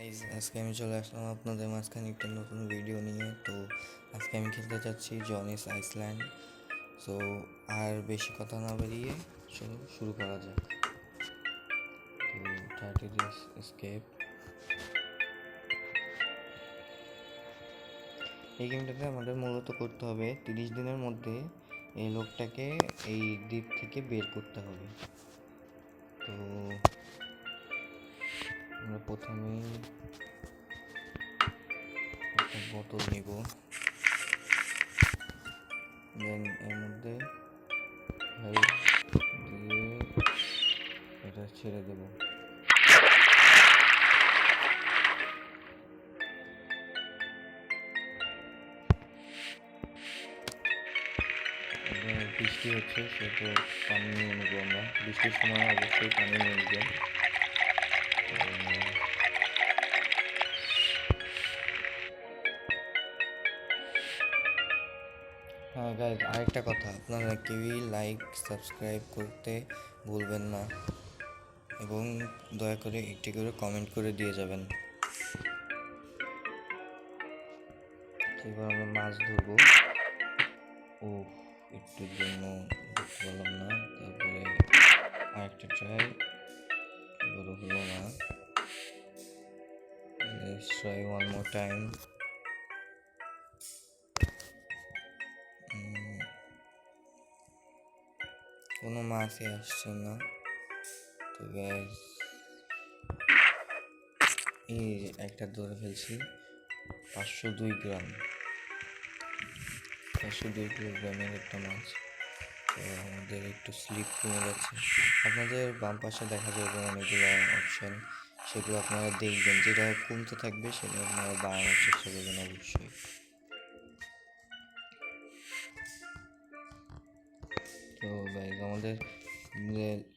আজকে আমি চলে আসলাম আপনাদের মাঝখানে একটা নতুন ভিডিও নিয়ে। তো আজকে আমি খেলতে চাচ্ছি জনিস আইসল্যান্ড। সো আর বেশি কথা না বেরিয়ে চলো শুরু করা যাক। তো 30 days escape, এই গেমটাতে আমাদের মূলত করতে হবে 30 দিনের মধ্যে এই লোকটাকে এই দ্বীপ থেকে বের করতে হবে। তো আমরা প্রথমেই একটা বোতল নিব, দেন এর মধ্যে হেল্প দিয়ে এটা ছেড়ে দেব। বৃষ্টি হচ্ছে, সেহেতু পানি নিয়ে নেবো আমরা। বৃষ্টির সময় অবশ্যই পানি নিয়ে নেবেন। হ্যাঁ গাইজ, আরেকটা কথা, আপনারা কেউই লাইক সাবস্ক্রাইব করতে ভুলবেন না এবং দয়া করে একটি করে কমেন্ট করে দিয়ে যাবেন। এবার আমরা মাছ ধরবো। ও একটুর জন্য ধরতে পারলাম না, তারপরে আরেকটা ট্রাই, এবারও হলো না। Let's try one more time. কোনো মাছই আসছে না। তো গাইজ, এই একটা ধরে ফেলছি, 502 গ্রাম, 502 কিলোগ্রামের একটা মাছ। তো আমাদের একটু স্লিপ কমে যাচ্ছে। আপনাদের বাম পাশে দেখা যাবে অনেকগুলো অপশান, সেগুলো আপনারা দেখবেন, যেটা কমতে থাকবে সেটা আপনারা বাড়ানোর চেষ্টা করবেন অবশ্যই। তো গাইজ, আমাদের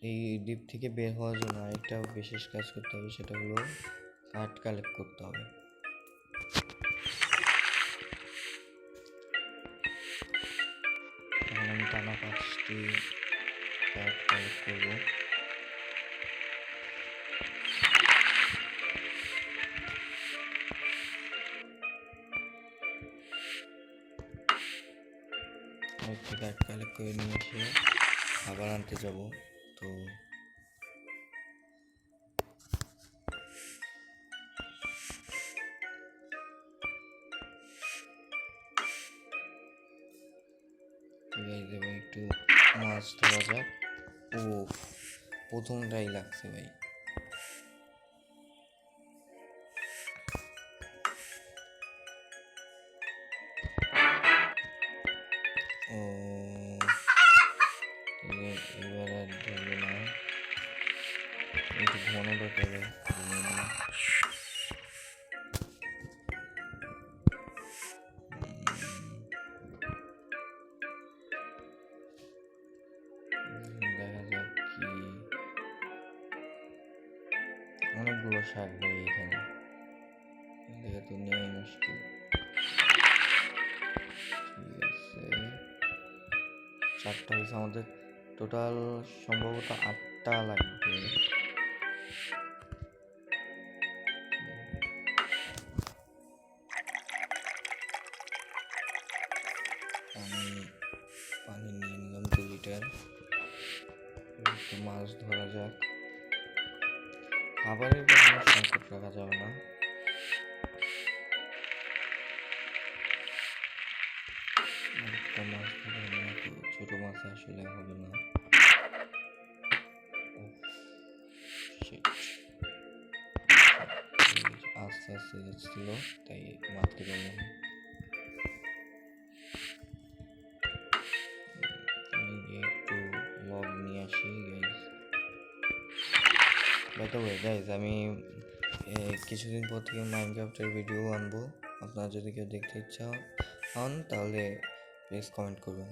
এই দ্বীপ থেকে বের হওয়ার জন্য আরেকটা বিশেষ কাজ করতে হবে, সেটা হলো কাঠ কালেক্ট করতে হবে। এখন আমি টানা 5টি কাঠ কালেক্ট করবো। আরেকটি কাঠ কালেক্ট করে নিয়ে এসে আবার আনতে যাব। তো এবার একটু মাছ ধরা যাক। ও প্রথমটাই লাগছে ভাই। ও এবার আর ধরবে না, একটু ঘন ব্যাপারে দেখা যাক কি। অনেকগুলো শাক ভাই এখানে, দেখে তো নেওয়াই মুশকিল। ঠিক আছে, 4টা হয়েছে, আমাদের টোটাল সম্ভবত 8টা লাগবে। পানি নিয়ে নিলাম 2 লিটার। একটু মাছ ধরা যাক। খাবারের কোনো সংকট রাখা যাবে না। একটা মাছ ধরে না, তো ছোট মাছ আসলে হবে না। আস্তে আস্তে যাচ্ছিল, তাই মারতে পারলাম। একটু লগ নিয়ে আসি guys. By the way guys, আমি কিছুদিন পর থেকে মাইনক্রাফটের ভিডিও আনবো। আপনারা যদি কেউ দেখতে ইচ্ছা হন তাহলে প্লিজ কমেন্ট করবেন।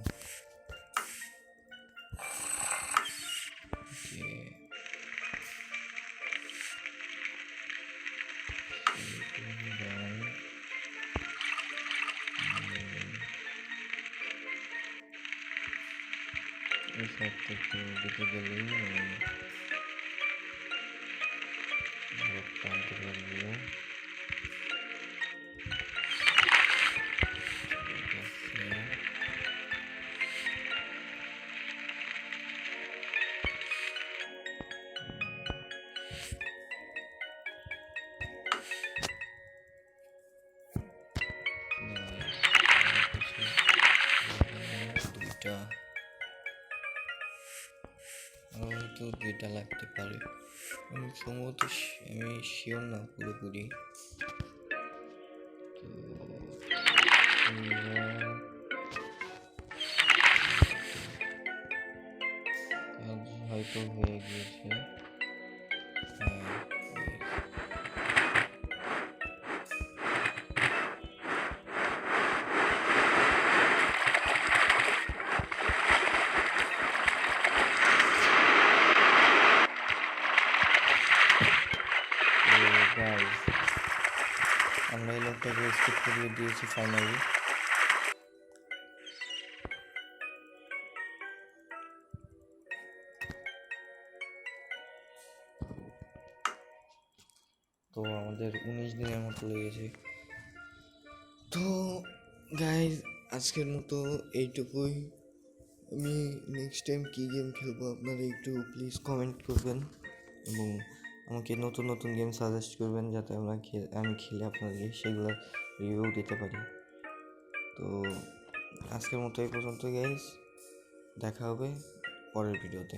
এই সাইড থেকে দিকে গেলেই টানতে পারবো। হয়তো 2টা লাগতে পারে, আমি সম্ভবত আমি শিওর না পুরোপুরি। তো কাজ হয়তো হয়ে গিয়েছে। হ্যাঁ, গাইস আমরা এই লোকটাকে স্কিপ করিয়ে দিয়েছি ফাইনালি। তো আমাদের 19 দিনের মতো লেগেছে। তো গাইস আজকের মতো এইটুকুই। আমি নেক্সট টাইম কী গেম খেলবো আপনারা একটু প্লিজ কমেন্ট করবেন এবং আমাকে নতুন নতুন গেম সাজেস্ট করবেন যাতে আমি খেলে আপনাদেরকে সেগুলোর রিভিউ দিতে পারি। তো আজকের মতো এই পর্যন্ত গাইস, দেখা হবে পরের ভিডিওতে।